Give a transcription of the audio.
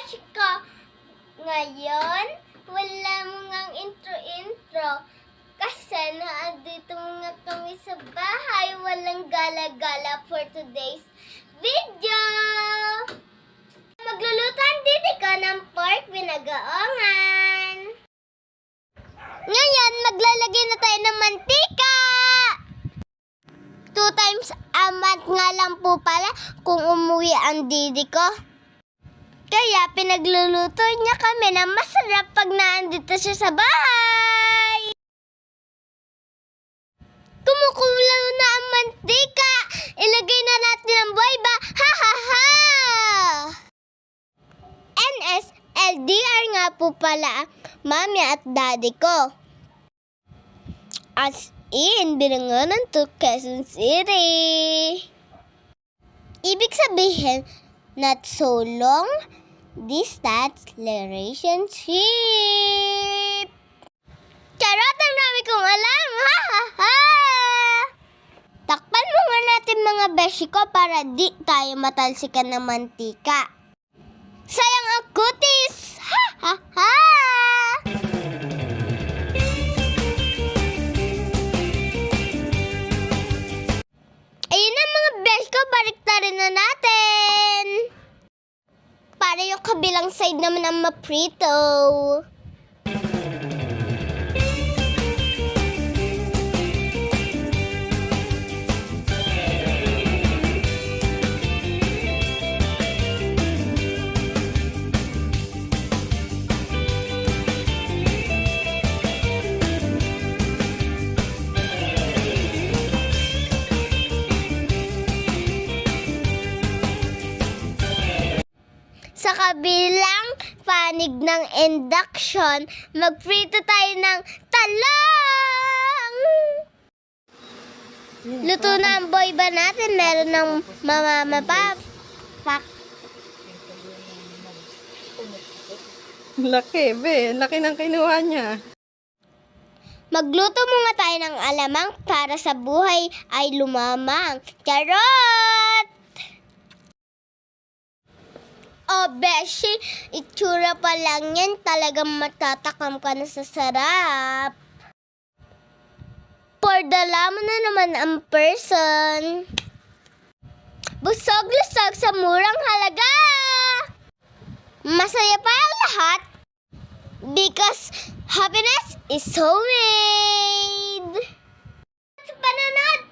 beshi ko. Ngayon, wala mo ngang intro-intro. Kasi naandito nga kami sa bahay. Walang gala-gala for today's video. Maglulutan dito ka ng pork binagaongan. Ngayon, maglalagay na tayo ng mantika. 2 times a month nga lang po pala kung umuwi ang didi ko. Kaya pinagluluto niya kami na masarap pag naandito siya sa bahay. Kumukulo na ang mantika. Ilagay na natin ang boyba. Ha ha ha! NSLDR nga po pala mami at daddy ko. As in, binangonan to Quezon City. Ibig sabihin, not so long distance relationship. Charot, ang dami kong alam. Ha ha ha! Takpan mo nga natin mga beshi ko para di tayo matalsikan ng mantika. Sayang ang kutis! Ha ha ha! Ayun na mga beshi ko, baliktarin na natin. Para yung kabilang side naman ang maprito. Sa kabilang panig ng induction, magprito tayo ng talong! Luto na ang boyba natin. Meron ng mamamapak. Laki, be. Laki ng kinuha niya. Magluto muna tayo ng alamang para sa buhay ay lumamang. Charot! Oh, beshi, itsura pa lang yan. Talagang matatakam ka na sa sarap. Pordala mo na naman ang person. Busog-lusog sa murang halaga. Masaya pa ang lahat. Because happiness is homemade. Sa panonood!